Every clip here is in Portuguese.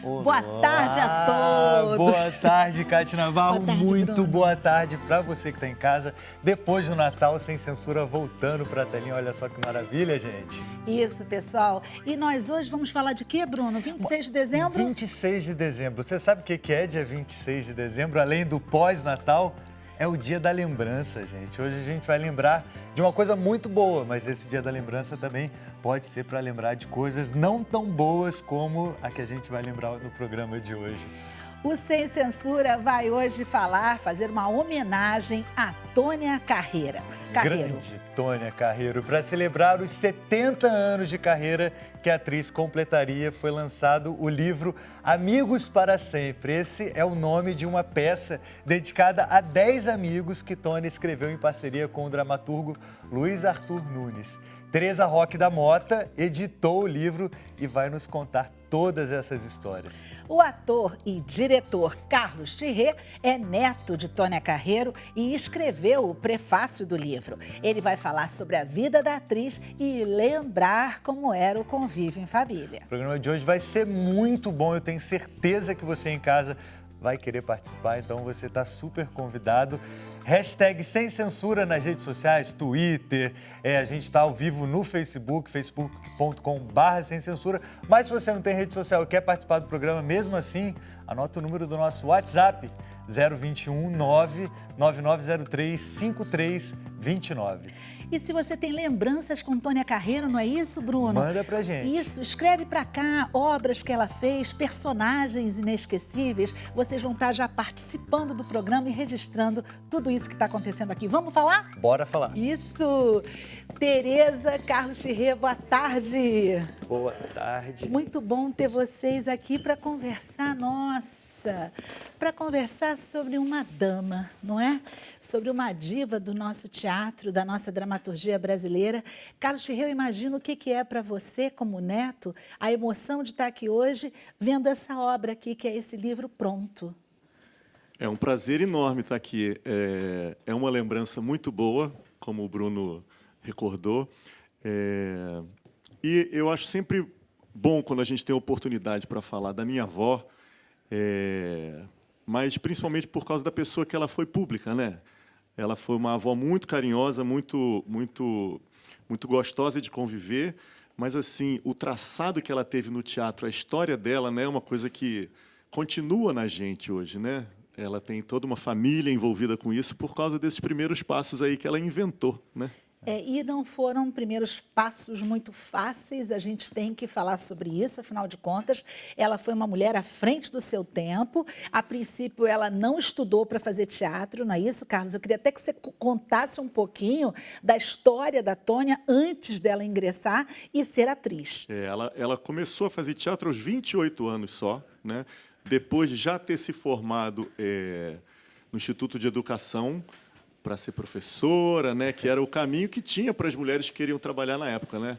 Boa tarde a todos. Boa tarde, Cátia Navarro. Boa tarde, Muito Bruno. boa tarde para você que está em casa. Depois do Natal, Sem Censura, voltando para a telinha. Olha só que maravilha, gente. Isso, pessoal. E nós hoje vamos falar de quê, Bruno? 26 de dezembro? 26 de dezembro. Você sabe o que é dia 26 de dezembro, além do pós-Natal? É o dia da lembrança, gente. Hoje a gente vai lembrar de uma coisa muito boa, mas esse dia da lembrança também pode ser para lembrar de coisas não tão boas como a que a gente vai lembrar no programa de hoje. O Sem Censura vai hoje fazer uma homenagem a Tônia Carreiro. Grande Tônia Carreiro. Para celebrar os 70 anos de carreira que a atriz completaria, foi lançado o livro Amigos para Sempre. Esse é o nome de uma peça dedicada a 10 amigos que Tônia escreveu em parceria com o dramaturgo Luiz Arthur Nunes. Tereza Roque da Mota editou o livro e vai nos contar todas essas histórias. O ator e diretor Carlos Thierry é neto de Tônia Carreiro e escreveu o prefácio do livro. Ele vai falar sobre a vida da atriz e lembrar como era o convívio em família. O programa de hoje vai ser muito bom, eu tenho certeza que você em casa vai querer participar, então você está super convidado. Hashtag Sem Censura nas redes sociais, Twitter, a gente está ao vivo no Facebook, facebook.com/sem censura. Mas se você não tem rede social e quer participar do programa, mesmo assim, anota o número do nosso WhatsApp, 021 99903 5329. E se você tem lembranças com Tônia Carreiro, não é isso, Bruno? Manda pra gente. Isso, escreve pra cá obras que ela fez, personagens inesquecíveis. Vocês vão estar já participando do programa e registrando tudo isso que está acontecendo aqui. Vamos falar? Bora falar. Isso! Tereza, Carlos Thierry, boa tarde. Boa tarde. Muito bom ter vocês aqui para conversar, para conversar sobre uma dama, não é? Sobre uma diva do nosso teatro, da nossa dramaturgia brasileira. Carlos Thierry, eu imagino o que é para você, como neto, a emoção de estar aqui hoje, vendo essa obra aqui, que é esse livro pronto. É um prazer enorme estar aqui. É uma lembrança muito boa, como o Bruno recordou. E eu acho sempre bom quando a gente tem a oportunidade para falar da minha avó, mas principalmente por causa da pessoa que ela foi pública, né? Ela foi uma avó muito carinhosa, muito gostosa de conviver, mas assim, o traçado que ela teve no teatro, a história dela, né, é uma coisa que continua na gente hoje, né? Ela tem toda uma família envolvida com isso por causa desses primeiros passos aí que ela inventou, né? E não foram primeiros passos muito fáceis, a gente tem que falar sobre isso, afinal de contas, ela foi uma mulher à frente do seu tempo. A princípio, ela não estudou para fazer teatro, não é isso, Carlos? Eu queria até que você contasse um pouquinho da história da Tônia antes dela ingressar e ser atriz. Ela começou a fazer teatro aos 28 anos só, né? Depois de já ter se formado no Instituto de Educação, para ser professora, né, que era o caminho que tinha para as mulheres que queriam trabalhar na época, né?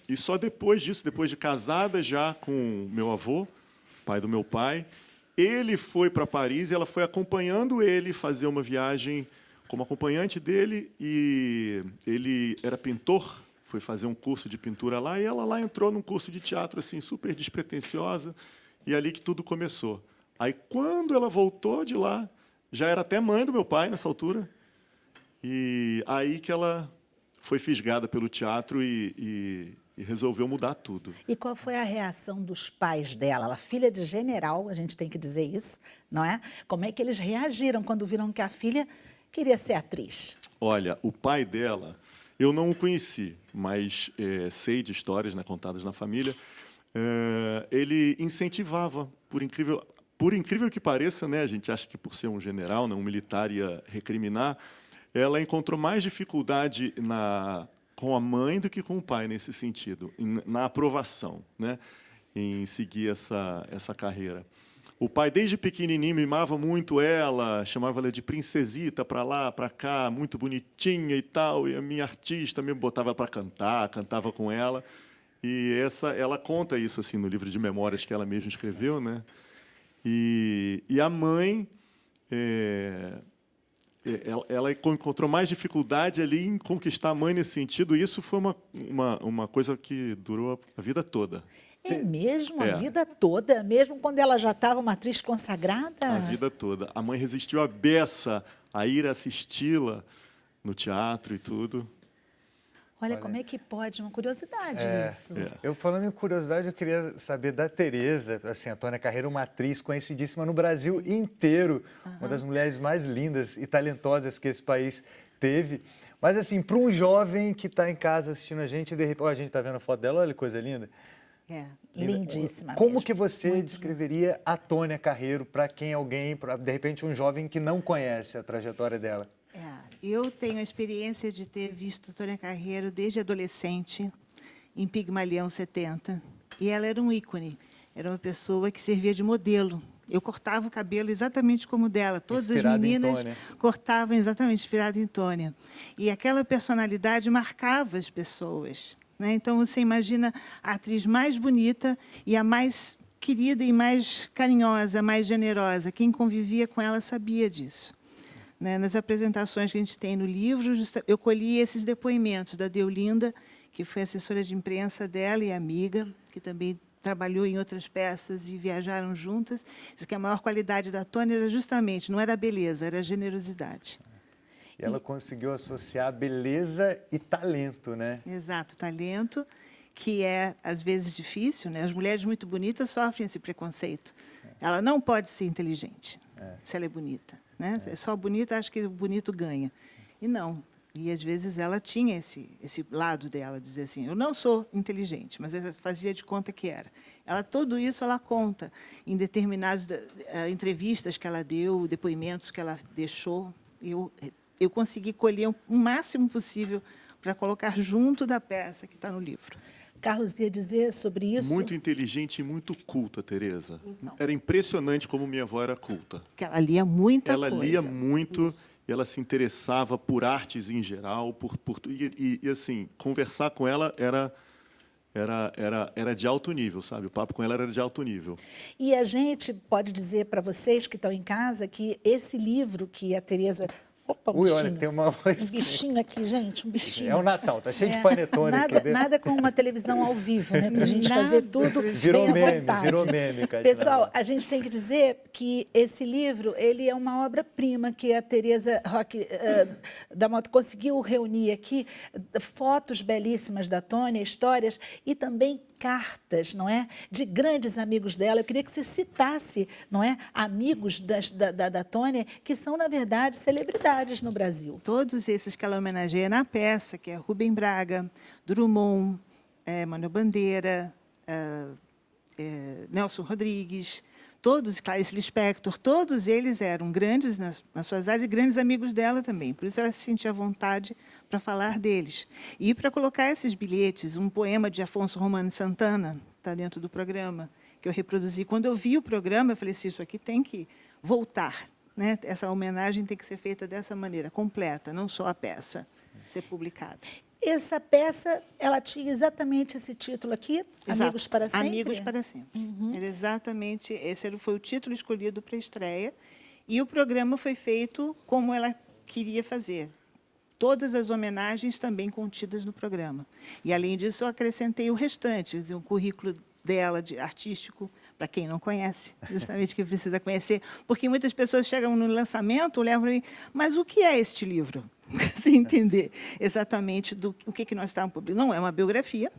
E só depois disso, depois de casada já com meu avô, pai do meu pai, ele foi para Paris e ela foi acompanhando ele fazer uma viagem como acompanhante dele, e ele era pintor, foi fazer um curso de pintura lá, e ela lá entrou num curso de teatro assim super despretensiosa, e ali que tudo começou. Aí quando ela voltou de lá, já era até mãe do meu pai nessa altura, e aí que ela foi fisgada pelo teatro e resolveu mudar tudo. E qual foi a reação dos pais dela? Ela, filha de general, a gente tem que dizer isso, não é? Como é que eles reagiram quando viram que a filha queria ser atriz? Olha, o pai dela, eu não o conheci, mas sei de histórias, né, contadas na família. Ele incentivava, por incrível que pareça, né, a gente acha que por ser um general, né, um militar, ia recriminar, ela encontrou mais dificuldade com a mãe do que com o pai nesse sentido, na aprovação, né, em seguir essa carreira. O pai, desde pequenininho, mimava muito ela, chamava ela de princesita para lá, para cá, muito bonitinha e tal, e a minha artista me botava para cantar, cantava com ela. E ela conta isso assim no livro de memórias que ela mesma escreveu, né? E a mãe, ela encontrou mais dificuldade ali em conquistar a mãe nesse sentido, e isso foi uma coisa que durou a vida toda. É mesmo? É. A vida toda? Mesmo quando ela já estava uma atriz consagrada? A vida toda. A mãe resistiu à beça a ir assisti-la no teatro e tudo. Olha, Olha. como é que pode? Uma curiosidade isso. Eu falando em curiosidade, eu queria saber da Tereza, assim, a Tônia Carreiro, uma atriz conhecidíssima no Brasil inteiro, uma das mulheres mais lindas e talentosas que esse país teve. Mas assim, para um jovem que está em casa assistindo a gente, de repente, ó, a gente está vendo a foto dela, olha que coisa linda. Lindíssima Como mesmo. que você descreveria a Tônia Carreiro para de repente, um jovem que não conhece a trajetória dela? Eu tenho a experiência de ter visto Tônia Carreiro desde adolescente, em Pigmalião 70, e ela era um ícone, era uma pessoa que servia de modelo. Eu cortava o cabelo exatamente como dela, todas Inspirada as em meninas Tônia. cortavam exatamente inspirada em Tônia. E aquela personalidade marcava as pessoas, né? Então, você imagina a atriz mais bonita e a mais querida e mais carinhosa, mais generosa. Quem convivia com ela sabia disso. Né? Nas apresentações que a gente tem no livro, eu colhi esses depoimentos da Deolinda, que foi assessora de imprensa dela e amiga, que também trabalhou em outras peças e viajaram juntas. Diz que a maior qualidade da Tônia era justamente, não era a beleza, era a generosidade. E ela conseguiu associar beleza e talento, né? Exato, talento, que é, às vezes, difícil, né? As mulheres muito bonitas sofrem esse preconceito. Ela não pode ser inteligente, se ela é bonita. Né? É só bonita, acho que o bonito ganha. E não. E, às vezes, ela tinha esse lado dela, dizer assim, eu não sou inteligente, mas ela fazia de conta que era. Tudo isso ela conta em determinadas entrevistas que ela deu, depoimentos que ela deixou. Eu consegui colher o máximo possível para colocar junto da peça que está no livro. Carlos ia dizer sobre isso? Muito inteligente e muito culta, Tereza. Então. Era impressionante como minha avó era culta. Que ela lia muita Ela coisa. lia muito, e ela se interessava por artes em geral, e assim, conversar com ela era de alto nível, sabe? O papo com ela era de alto nível. E a gente pode dizer para vocês que estão em casa que esse livro que a Tereza... Opa, um Ui, bichinho. olha, tem uma... Um bichinho aqui, gente, um bichinho. É o Natal, tá cheio de panetone aqui dentro. Nada com uma televisão ao vivo, né? Para a gente fazer tudo Virou bem à meme, vontade. virou meme, Catinara. Pessoal, a gente tem que dizer que esse livro ele é uma obra-prima que a Tereza Roque da Mota conseguiu reunir aqui, fotos belíssimas da Tônia, histórias e também cartas, não é, de grandes amigos dela. Eu queria que você citasse, não é, amigos da Tônia, que são, na verdade, celebridades no Brasil. Todos esses que ela homenageia na peça, que é Rubem Braga, Drummond, Manuel Bandeira, Nelson Rodrigues, todos, Clarice Lispector, todos eles eram grandes nas suas áreas e grandes amigos dela também. Por isso ela se sentia à vontade para falar deles. E para colocar esses bilhetes, um poema de Afonso Romano Santana, está dentro do programa, que eu reproduzi. Quando eu vi o programa, eu falei assim, isso aqui tem que voltar. Né? Essa homenagem tem que ser feita dessa maneira, completa, não só a peça ser publicada. Essa peça, ela tinha exatamente esse título aqui, Exato. Amigos para Sempre? Amigos para Sempre. Era exatamente, esse foi o título escolhido para a estreia, e o programa foi feito como ela queria fazer. Todas as homenagens também contidas no programa. E, além disso, eu acrescentei o restante, quer dizer, um currículo dela, de artístico, para quem não conhece, justamente que precisa conhecer, porque muitas pessoas chegam no lançamento, levam para mim, mas o que é este livro? Sem entender exatamente o que nós estávamos publicando. Não é uma biografia,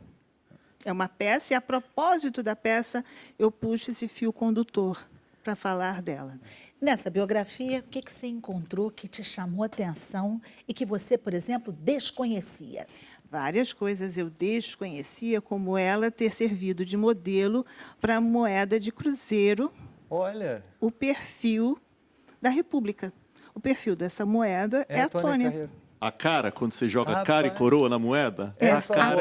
é uma peça, e a propósito da peça, eu puxo esse fio condutor para falar dela. Nessa biografia, o que você encontrou que te chamou a atenção e que você, por exemplo, desconhecia? Várias coisas eu desconhecia, como ela ter servido de modelo para a moeda de cruzeiro, Olha, o perfil da República. O perfil dessa moeda é a Tônia. Carreiro. A cara, quando você joga Rapaz. cara e coroa na moeda, É a cara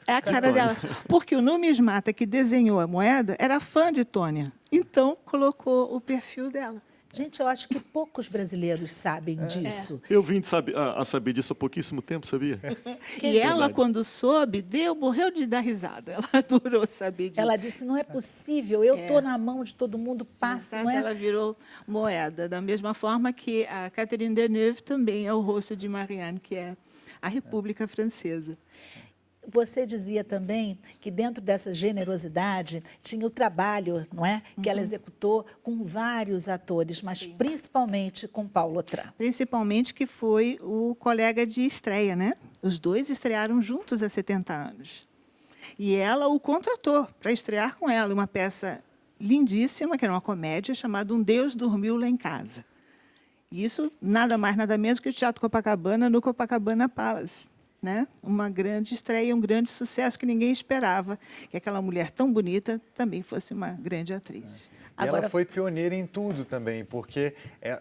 é a cara dela. Porque o numismata que desenhou a moeda era fã de Tônia. Então, colocou o perfil dela. Gente, eu acho que poucos brasileiros sabem disso. Eu vim a saber disso há pouquíssimo tempo, sabia? E ela, verdade. quando soube, morreu de dar risada. Ela adorou saber disso. Ela disse, não é possível, eu estou na mão de todo mundo, passo, Exato, não é? ela virou moeda, da mesma forma que a Catherine Deneuve também é o rosto de Marianne, que é a República Francesa. você dizia também que dentro dessa generosidade tinha o trabalho, não é? Que ela executou com vários atores, mas principalmente com Paulo Otran. Principalmente que foi o colega de estreia, né? Os dois estrearam juntos há 70 anos. E ela o contratou para estrear com ela uma peça lindíssima, que era uma comédia, chamada Um Deus Dormiu Lá em Casa. Isso, nada mais, nada menos que o Teatro Copacabana, no Copacabana Palace. Né? Uma grande estreia, um grande sucesso que ninguém esperava, que aquela mulher tão bonita também fosse uma grande atriz. E ela foi pioneira em tudo também, porque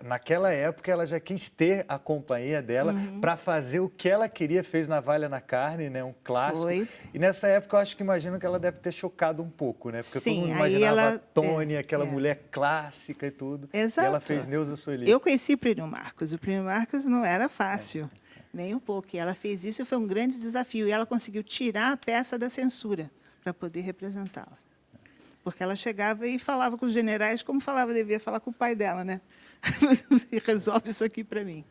naquela época ela já quis ter a companhia dela para fazer o que ela queria, fez Navalha na Carne, né? Um clássico. Foi. E nessa época eu acho que imagino que ela deve ter chocado um pouco, né? Porque todo mundo imaginava a Tony, aquela mulher clássica e tudo. Exato. E ela fez Neuza Sueli. Eu conheci o Plínio Marcos. O Plínio Marcos não era fácil, nem um pouco. E ela fez isso e foi um grande desafio. E ela conseguiu tirar a peça da censura para poder representá-la. Porque ela chegava e falava com os generais como devia falar com o pai dela, né? Você resolve isso aqui para mim.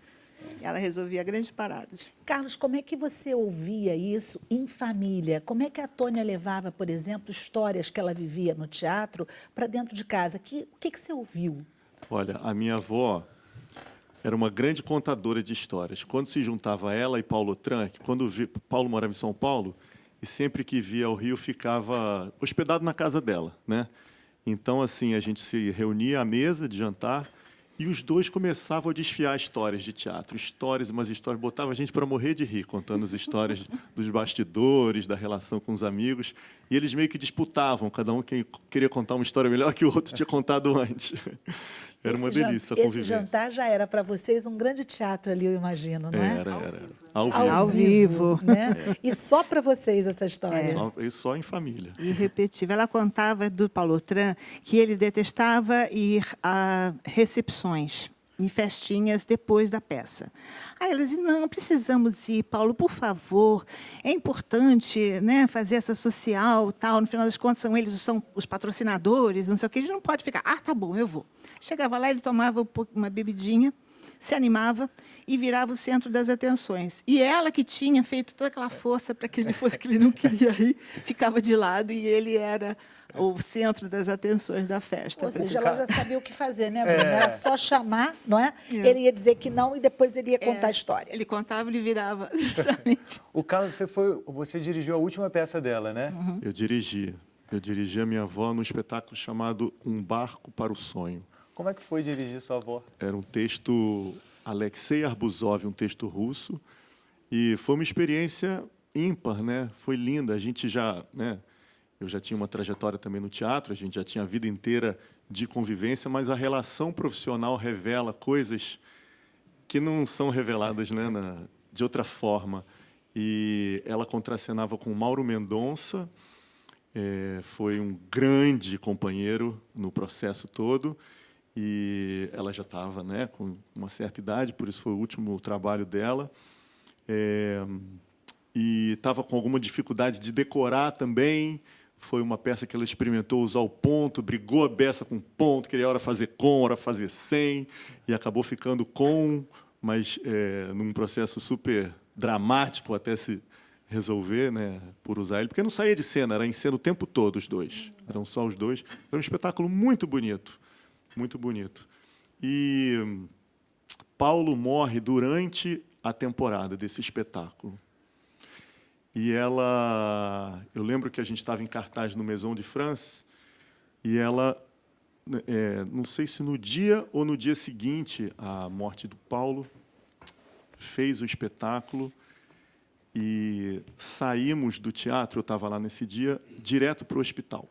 E ela resolvia grandes paradas. Carlos, como é que você ouvia isso em família? Como é que a Tônia levava, por exemplo, histórias que ela vivia no teatro para dentro de casa? O que você ouviu? Olha, a minha avó era uma grande contadora de histórias. Quando se juntava ela e Paulo Otran, Paulo morava em São Paulo, e sempre que via ao Rio ficava hospedado na casa dela, né? Então, assim, a gente se reunia à mesa de jantar e os dois começavam a desfiar histórias de teatro, umas histórias, botava a gente para morrer de rir, contando as histórias dos bastidores, da relação com os amigos, e eles meio que disputavam, cada um queria contar uma história melhor que o outro tinha contado antes. Era uma delícia a convivência. Esse jantar já era para vocês um grande teatro ali, eu imagino, não é? Era. Ao vivo. Né? E só para vocês essa história. Só em família. Irrepetível. Ela contava do Paulo Otran que ele detestava ir a recepções em festinhas depois da peça. Aí ela dizia, não, precisamos ir, Paulo, por favor, é importante, né, fazer essa social, tal, no final das contas são os patrocinadores, não sei o que, a gente não pode ficar, tá bom, eu vou. Chegava lá, ele tomava uma bebidinha, se animava e virava o centro das atenções. E ela, que tinha feito toda aquela força para que ele fosse, que ele não queria ir, ficava de lado e ele era o centro das atenções da festa. Ou seja, ela já sabia o que fazer, né, Bruna? Era só chamar, não é? Ele ia dizer que não e depois ele ia contar a história. Ele contava e ele virava, justamente. O Carlos, você dirigiu a última peça dela, né? Eu dirigi a minha avó num espetáculo chamado Um Barco para o Sonho. Como é que foi dirigir sua avó? Era um texto Alexei Arbuzov, um texto russo, e foi uma experiência ímpar, né? Foi linda. A gente eu já tinha uma trajetória também no teatro, a gente já tinha a vida inteira de convivência, mas a relação profissional revela coisas que não são reveladas, né, de outra forma. E ela contracenava com Mauro Mendonça, foi um grande companheiro no processo todo, e ela já estava, né, com uma certa idade, por isso foi o último trabalho dela. E estava com alguma dificuldade de decorar também. Foi uma peça que ela experimentou usar o ponto, brigou a beça com o ponto, queria hora fazer com, hora fazer sem, e acabou ficando com, mas num processo super dramático até se resolver, né, por usar ele, porque não saía de cena, era em cena o tempo todo os dois, eram só os dois. Era um espetáculo muito bonito, muito bonito. E Paulo morre durante a temporada desse espetáculo. E eu lembro que a gente estava em cartaz no Maison de France, e ela, não sei se no dia ou no dia seguinte à morte do Paulo, fez o espetáculo e saímos do teatro, eu estava lá nesse dia, direto para o hospital.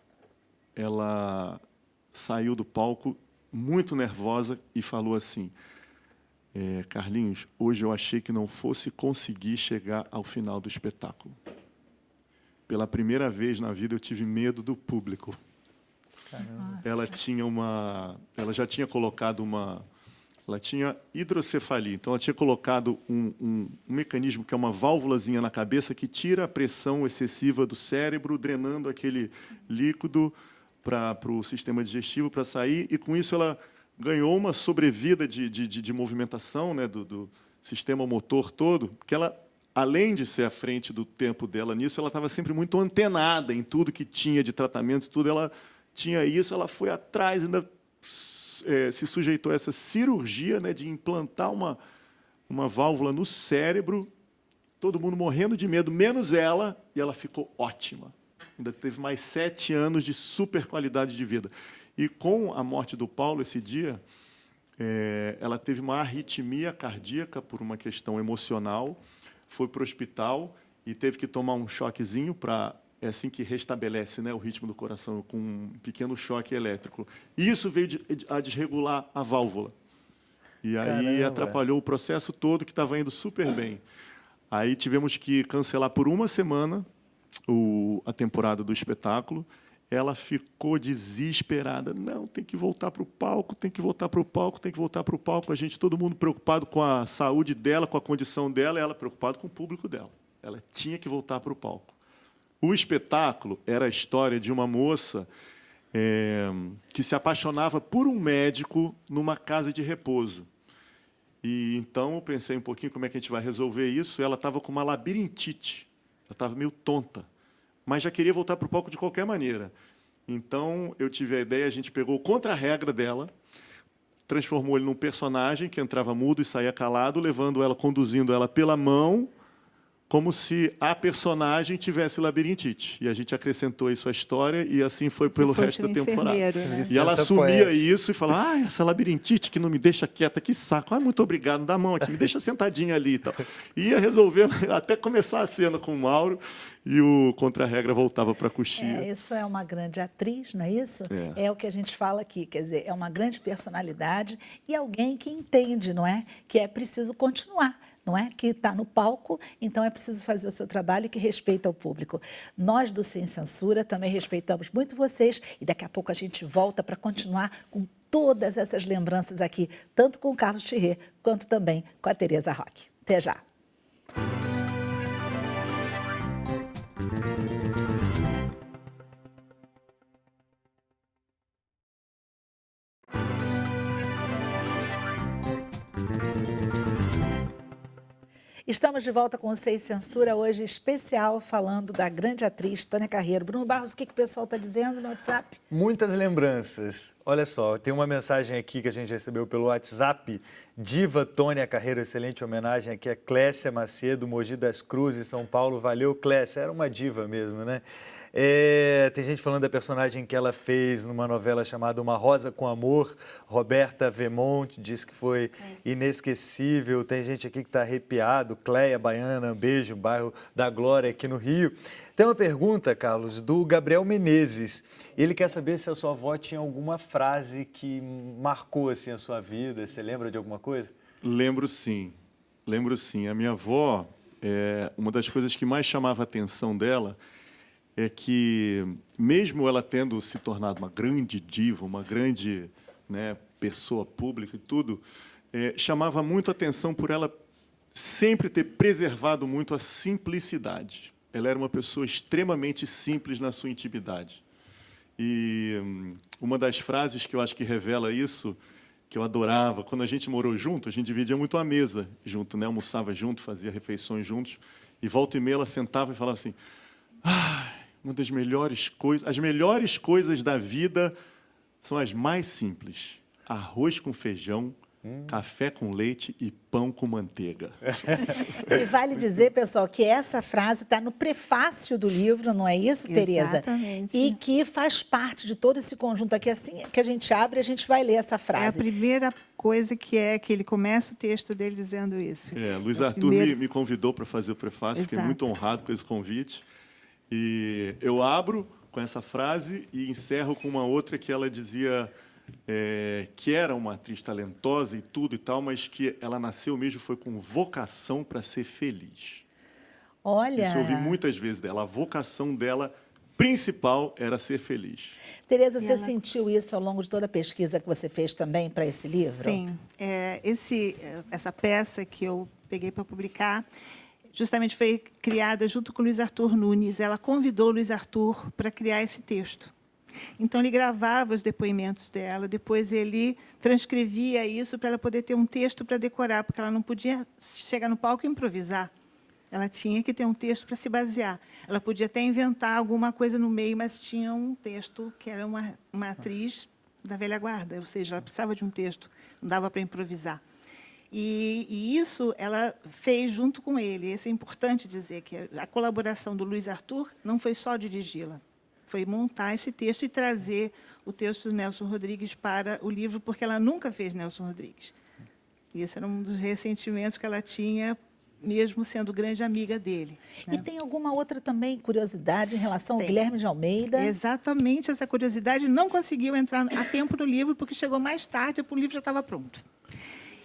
Ela saiu do palco muito nervosa e falou assim, Carlinhos, hoje eu achei que não fosse conseguir chegar ao final do espetáculo. Pela primeira vez na vida eu tive medo do público. Ela já tinha colocado ela tinha hidrocefalia, então ela tinha colocado um mecanismo que é uma válvulazinha na cabeça que tira a pressão excessiva do cérebro, drenando aquele líquido para o sistema digestivo para sair, e com isso ela ganhou uma sobrevida de movimentação, né, do sistema motor todo, que ela além de ser à frente do tempo dela nisso, ela estava sempre muito antenada em tudo que tinha de tratamento, tudo. Ela tinha isso, ela foi atrás, ainda se sujeitou a essa cirurgia, né, de implantar uma válvula no cérebro, todo mundo morrendo de medo, menos ela, e ela ficou ótima. Ainda teve mais 7 anos de super qualidade de vida. E com a morte do Paulo, esse dia, ela teve uma arritmia cardíaca por uma questão emocional, foi para o hospital e teve que tomar um choquezinho para... É assim que restabelece, né, o ritmo do coração, com um pequeno choque elétrico. E isso veio a desregular a válvula. E aí Caramba. atrapalhou o processo todo, que estava indo super bem. Aí tivemos que cancelar por uma semana a temporada do espetáculo. Ela ficou desesperada. Não, tem que voltar para o palco, tem que voltar para o palco, tem que voltar para o palco. A gente, todo mundo preocupado com a saúde dela, com a condição dela, e ela preocupada com o público dela. Ela tinha que voltar para o palco. O espetáculo era a história de uma moça que se apaixonava por um médico numa casa de repouso. E então eu pensei um pouquinho como é que a gente vai resolver isso. Ela estava com uma labirintite, ela estava meio tonta, mas já queria voltar para o palco de qualquer maneira. Então eu tive a ideia, a gente pegou o contra-regra dela, transformou ele num personagem que entrava mudo e saía calado, levando ela, conduzindo ela pela mão, como se a personagem tivesse labirintite. E a gente acrescentou isso à história e assim foi pelo resto da temporada. Né? E ela assumia isso e falava, essa labirintite que não me deixa quieta, que saco. Muito obrigado, me dá a mão aqui, me deixa sentadinha ali. E tal. Ia resolvendo, até começar a cena com o Mauro, e o contra-regra voltava para a coxia. Isso é uma grande atriz, não é isso? É o que a gente fala aqui, quer dizer, é uma grande personalidade e alguém que entende, não é? Que é preciso continuar. Não é? Que está no palco, então é preciso fazer o seu trabalho e que respeita o público. Nós do Sem Censura também respeitamos muito vocês e daqui a pouco a gente volta para continuar com todas essas lembranças aqui, tanto com o Carlos Thierry quanto também com a Tereza Roque. Até já! Estamos de volta com o Sem Censura, hoje especial, falando da grande atriz Tônia Carreiro. Bruno Barros, o que o pessoal está dizendo no WhatsApp? Muitas lembranças. Olha só, tem uma mensagem aqui que a gente recebeu pelo WhatsApp. Diva Tônia Carreiro, excelente homenagem aqui a Clécia Macedo, Mogi das Cruzes, São Paulo. Valeu, Clécia. Era uma diva mesmo, né? Tem gente falando da personagem que ela fez numa novela chamada Uma Rosa com Amor. Roberta Vemonte diz que foi inesquecível. Tem gente aqui que está arrepiado. Cleia Baiana, um beijo, bairro da Glória aqui no Rio. Tem uma pergunta, Carlos, do Gabriel Menezes. Ele quer saber se a sua avó tinha alguma frase que marcou assim, a sua vida. Você lembra de alguma coisa? Lembro sim. A minha avó, uma das coisas que mais chamava a atenção dela é que, mesmo ela tendo se tornado uma grande diva, uma grande, né, pessoa pública e tudo, chamava muito a atenção por ela sempre ter preservado muito a simplicidade. Ela era uma pessoa extremamente simples na sua intimidade. E uma das frases que eu acho que revela isso, que eu adorava, quando a gente morou junto, a gente dividia muito a mesa junto, né? Almoçava junto, fazia refeições juntos, e volta e meia ela sentava e falava assim, uma das melhores coisas, as melhores coisas da vida são as mais simples. Arroz com feijão, café com leite e pão com manteiga. E vale dizer, pessoal, que essa frase está no prefácio do livro, não é isso, Tereza? Exatamente. E que faz parte de todo esse conjunto aqui. Assim que a gente abre, a gente vai ler essa frase. É a primeira coisa que ele começa o texto dele dizendo isso. Luiz Arthur me convidou para fazer o prefácio, Exato. Fiquei muito honrado com esse convite. E eu abro com essa frase e encerro com uma outra que ela dizia que era uma atriz talentosa e tudo e tal, mas que ela nasceu mesmo foi com vocação para ser feliz. Olha... Isso eu ouvi muitas vezes dela. A vocação dela principal era ser feliz. Tereza, você sentiu isso ao longo de toda a pesquisa que você fez também para esse livro? Sim. Essa peça que eu peguei para publicar justamente foi criada junto com o Luiz Arthur Nunes. Ela convidou o Luiz Arthur para criar esse texto. Então, ele gravava os depoimentos dela, depois ele transcrevia isso para ela poder ter um texto para decorar, porque ela não podia chegar no palco e improvisar. Ela tinha que ter um texto para se basear. Ela podia até inventar alguma coisa no meio, mas tinha um texto que era uma atriz da velha guarda, ou seja, ela precisava de um texto, não dava para improvisar. E isso ela fez junto com ele. Isso é importante dizer, que a colaboração do Luiz Arthur não foi só dirigi-la, foi montar esse texto e trazer o texto do Nelson Rodrigues para o livro, porque ela nunca fez Nelson Rodrigues. E esse era um dos ressentimentos que ela tinha, mesmo sendo grande amiga dele. E tem alguma outra também curiosidade em relação ao Tem. Guilherme de Almeida? Exatamente essa curiosidade não conseguiu entrar a tempo no livro, porque chegou mais tarde, o livro já estava pronto.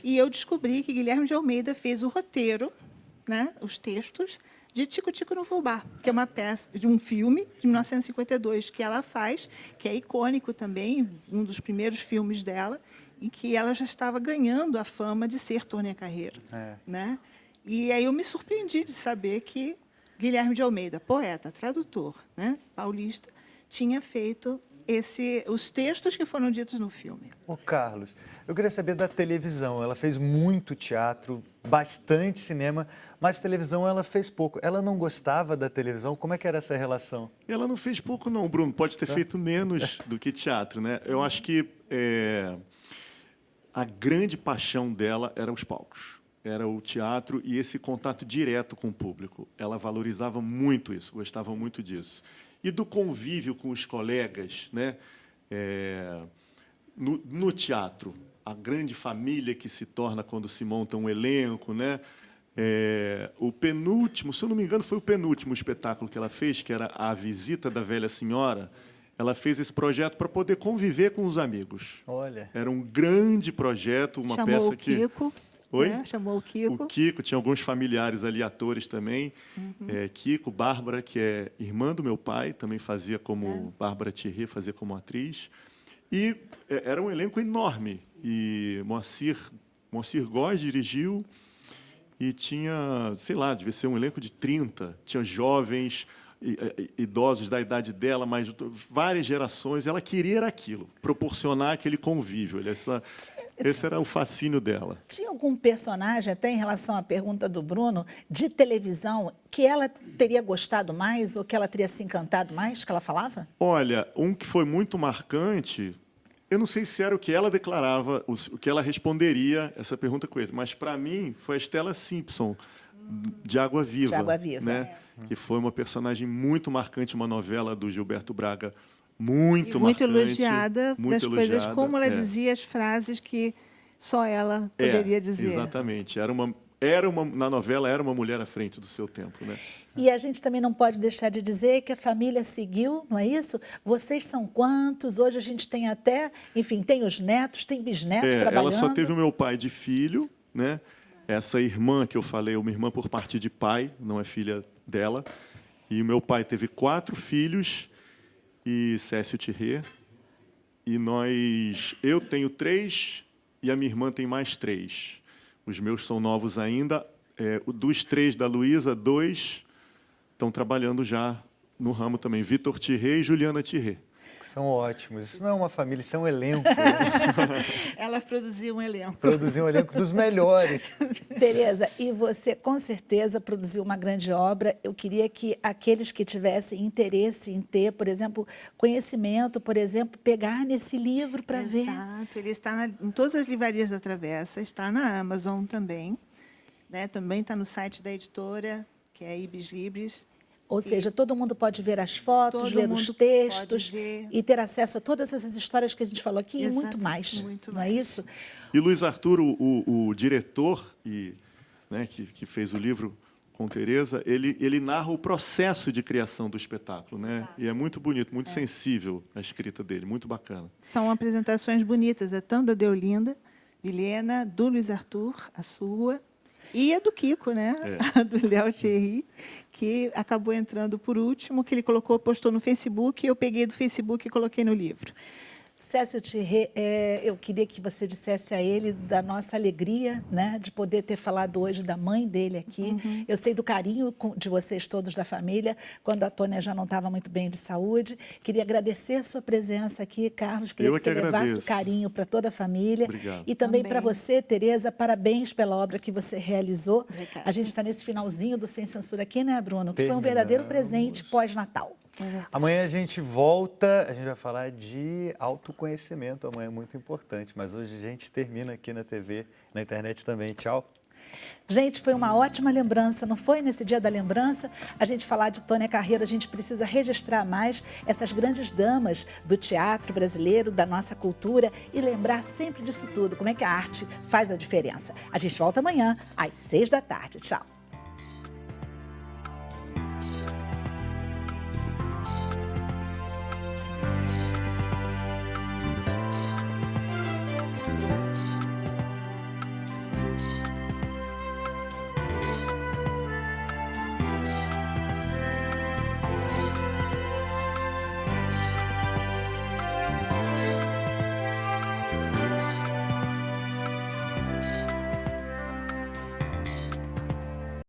E eu descobri que Guilherme de Almeida fez o roteiro, né, os textos, de Tico Tico no Fubá, que é uma peça de um filme de 1952 que ela faz, que é icônico também, um dos primeiros filmes dela, em que ela já estava ganhando a fama de ser Tônia Carreiro. Né? E aí eu me surpreendi de saber que Guilherme de Almeida, poeta, tradutor, né, paulista, tinha feito os textos que foram ditos no filme. Ô, Carlos, eu queria saber da televisão. Ela fez muito teatro, bastante cinema, mas televisão ela fez pouco. Ela não gostava da televisão? Como é que era essa relação? Ela não fez pouco, não, Bruno. Pode ter feito menos do que teatro, né? Eu acho que a grande paixão dela era os palcos. Era o teatro e esse contato direto com o público. Ela valorizava muito isso, gostava muito disso. E do convívio com os colegas, né? No teatro, a grande família que se torna quando se monta um elenco, né? O penúltimo, se eu não me engano, foi o penúltimo espetáculo que ela fez, que era A Visita da Velha Senhora. Ela fez esse projeto para poder conviver com os amigos. Olha. Era um grande projeto, uma Chamou peça o que... Kiko. Oi? Né? Chamou o Kiko. O Kiko, tinha alguns familiares ali, atores também. Kiko, Bárbara, que é irmã do meu pai, também fazia como... Bárbara Thierry fazia como atriz. E era um elenco enorme. E Moacir Góes dirigiu e tinha, sei lá, devia ser um elenco de 30. Tinha jovens, idosos da idade dela, mas várias gerações. Ela queria aquilo, proporcionar aquele convívio. Esse era o fascínio dela. Tinha algum personagem, até em relação à pergunta do Bruno, de televisão, que ela teria gostado mais ou que ela teria se encantado mais, que ela falava? Olha, um que foi muito marcante, eu não sei se era o que ela declarava, o que ela responderia essa pergunta com ele, mas, para mim, foi a Stella Simpson, de Água Viva. De Água Viva. Né? Que foi uma personagem muito marcante, uma novela do Gilberto Braga, muito marcante. Elogiada muito das elogiada, coisas, como ela dizia as frases que só ela poderia dizer. Exatamente. Na novela, era uma mulher à frente do seu tempo. Né? E a gente também não pode deixar de dizer que a família seguiu, não é isso? Vocês são quantos? Hoje a gente tem até, enfim, tem os netos, tem bisnetos trabalhando. Ela só teve o meu pai de filho, né? Essa irmã que eu falei, uma irmã por parte de pai, não é filha dela. E o meu pai teve 4 filhos e Cécio Thierry. E eu tenho 3 e a minha irmã tem mais 3. Os meus são novos ainda. Dos 3 da Luísa, 2 estão trabalhando já no ramo também. Vitor Thierry e Juliana Thierry. Que são ótimos. Isso não é uma família, isso é um elenco. Ela produziu um elenco. Produziu um elenco dos melhores. Tereza, e você com certeza produziu uma grande obra. Eu queria que aqueles que tivessem interesse em ter, por exemplo, conhecimento, por exemplo, pegar nesse livro para ver. Exato, ele está em todas as livrarias da Travessa, está na Amazon também, né? Também está no site da editora, que é Ibis Libris. Ou seja, todo mundo pode ver as fotos, ler os textos e ter acesso a todas essas histórias que a gente falou aqui. Exato, e muito mais, muito não mais. É isso? E Luiz Arthur, o diretor né, que fez o livro com Tereza, ele narra o processo de criação do espetáculo. Né? E é muito bonito, muito sensível a escrita dele, muito bacana. São apresentações bonitas, tanto da Deolinda Vilhena, do Luiz Arthur, a sua, e a do Kiko, né? A do Léo Thierry, que acabou entrando por último, que ele postou no Facebook, e eu peguei do Facebook e coloquei no livro. Cécio Thierry, eu queria que você dissesse a ele da nossa alegria, né, de poder ter falado hoje da mãe dele aqui. Eu sei do carinho de vocês todos da família, quando a Tônia já não estava muito bem de saúde. Queria agradecer a sua presença aqui, Carlos. Queria que você levasse o carinho para toda a família. Obrigado. E também para você, Tereza, parabéns pela obra que você realizou. Obrigada. A gente está nesse finalzinho do Sem Censura aqui, né, Bruno? Que foi um verdadeiro presente pós-Natal. Amanhã a gente volta, a gente vai falar de autoconhecimento, amanhã é muito importante, mas hoje a gente termina aqui na TV, na internet também. Tchau. Gente, foi uma ótima lembrança, não foi? Nesse dia da lembrança, a gente falar de Tônia Carreiro, a gente precisa registrar mais essas grandes damas do teatro brasileiro, da nossa cultura e lembrar sempre disso tudo, como é que a arte faz a diferença. A gente volta amanhã, às 6 da tarde. Tchau.